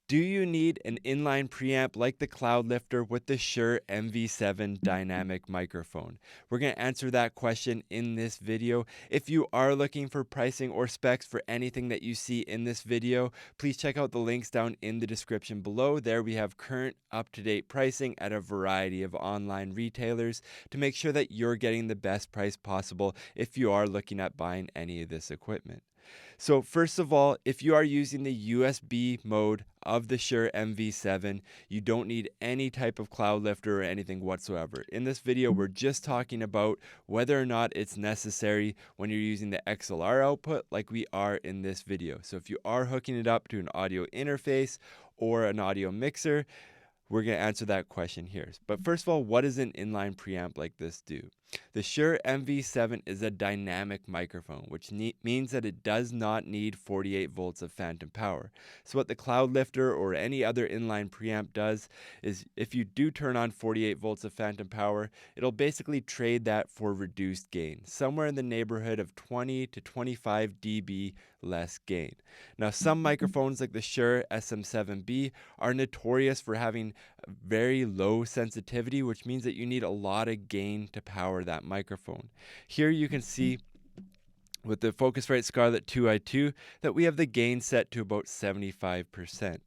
Do you need an inline preamp like the Cloudlifter with the Shure MV7 dynamic microphone? We're going to answer that question in this video. If you are looking for pricing or specs for anything that you see in this video, please check out the links down in the description below. There we have current up-to-date pricing at a variety of online retailers to make sure that you're getting the best price possible if you are looking at buying any of this equipment. So first of all, if you are using the USB mode of the Shure MV7, you don't need any type of Cloudlifter or anything whatsoever. In this video, we're just talking about whether or not it's necessary when you're using the XLR output like we are in this video. So if you are hooking it up to an audio interface or an audio mixer, we're going to answer that question here. But first of all, what does an inline preamp like this do? The Shure MV7 is a dynamic microphone, which means that it does not need 48 volts of phantom power. So what the Cloudlifter or any other inline preamp does is if you do turn on 48 volts of phantom power, it'll basically trade that for reduced gain, somewhere in the neighborhood of 20 to 25 dB less gain. Now, some microphones like the Shure SM7B are notorious for having very low sensitivity, which means that you need a lot of gain to power that microphone. Here you can see with the Focusrite Scarlett 2i2 that we have the gain set to about 75%.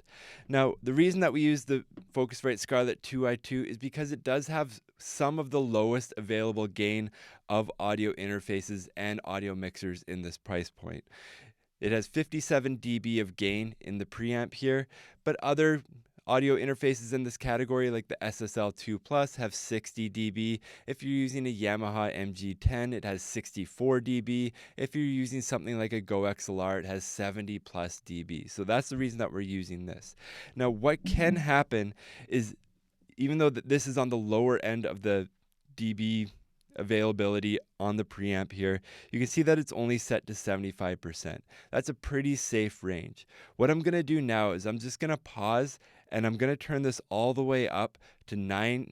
Now, the reason that we use the Focusrite Scarlett 2i2 is because it does have some of the lowest available gain of audio interfaces and audio mixers in this price point. It has 57 dB of gain in the preamp here, but other audio interfaces in this category like the SSL2 Plus have 60 dB. If you're using a Yamaha MG10, it has 64 dB. If you're using something like a Go XLR, it has 70 plus dB. So that's the reason that we're using this. Now, what can happen is, even though this is on the lower end of the dB availability on the preamp here, you can see that it's only set to 75%. That's a pretty safe range. What I'm going to do now is I'm just going to pause and I'm going to turn this all the way up to 90%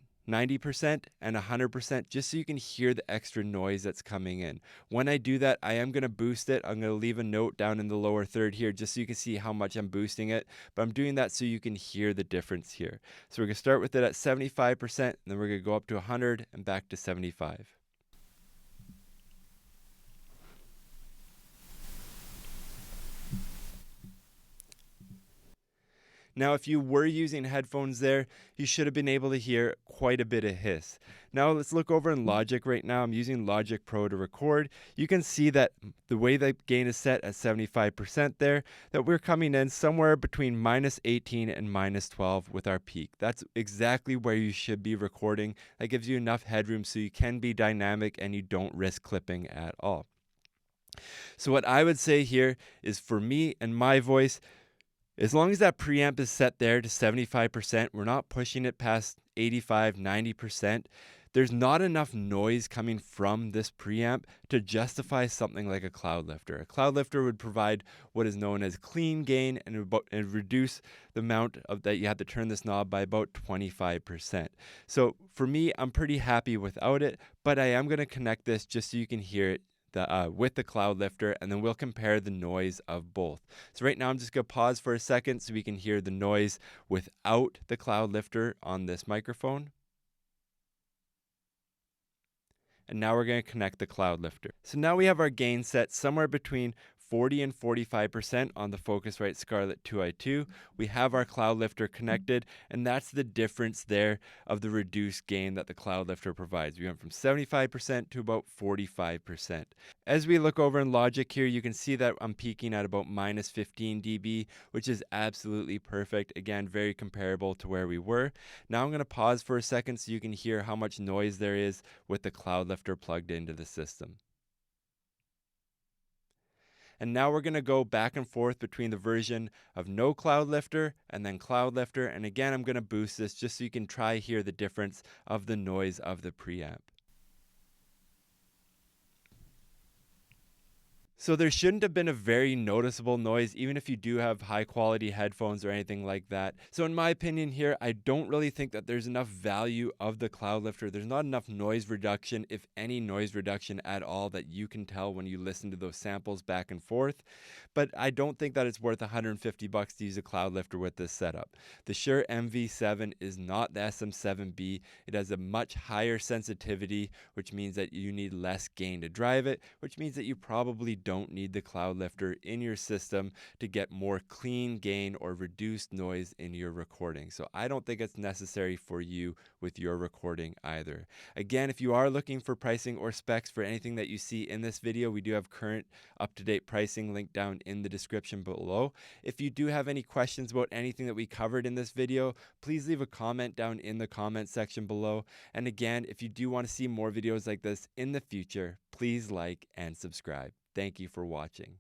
and 100% just so you can hear the extra noise that's coming in. When I do that, I am going to boost it. I'm going to leave a note down in the lower third here just so you can see how much I'm boosting it, but I'm doing that so you can hear the difference here. So we're going to start with it at 75%, and then we're going to go up to 100 and back to 75. Now, if you were using headphones there, you should have been able to hear quite a bit of hiss. Now, let's look over in Logic right now. I'm using Logic Pro to record. You can see that the way the gain is set at 75% there, that we're coming in somewhere between -18 and -12 with our peak. That's exactly where you should be recording. That gives you enough headroom so you can be dynamic and you don't risk clipping at all. So what I would say here is, for me and my voice, as long as that preamp is set there to 75%, we're not pushing it past 85, 90%, there's not enough noise coming from this preamp to justify something like a Cloudlifter. A Cloudlifter would provide what is known as clean gain and reduce the amount of that you have to turn this knob by about 25%. So for me, I'm pretty happy without it, but I am going to connect this just so you can hear it with the Cloudlifter, and then we'll compare the noise of both. So right now I'm just going to pause for a second so we can hear the noise without the Cloudlifter on this microphone. And now we're going to connect the Cloudlifter. So now we have our gain set somewhere between 40 and 45% on the Focusrite Scarlett 2i2. We have our Cloudlifter connected, and that's the difference there of the reduced gain that the Cloudlifter provides. We went from 75% to about 45%. As we look over in Logic here, you can see that I'm peaking at about -15 dB, which is absolutely perfect. Again, very comparable to where we were. Now I'm going to pause for a second so you can hear how much noise there is with the Cloudlifter plugged into the system. And now we're going to go back and forth between the version of no Cloudlifter and then Cloudlifter. And again, I'm going to boost this just so you can try hear the difference of the noise of the preamp. So there shouldn't have been a very noticeable noise, even if you do have high quality headphones or anything like that. So in my opinion here, I don't really think that there's enough value of the Cloudlifter. There's not enough noise reduction, if any noise reduction at all, that you can tell when you listen to those samples back and forth. But I don't think that it's worth $150 to use a Cloudlifter with this setup. The Shure MV7 is not the SM7B. It has a much higher sensitivity, which means that you need less gain to drive it, which means that you probably don't need the Cloudlifter in your system to get more clean gain or reduced noise in your recording. So I don't think it's necessary for you with your recording either. Again, if you are looking for pricing or specs for anything that you see in this video, we do have current up-to-date pricing linked down in the description below. If you do have any questions about anything that we covered in this video, please leave a comment down in the comment section below. And again, if you do want to see more videos like this in the future, please like and subscribe. Thank you for watching.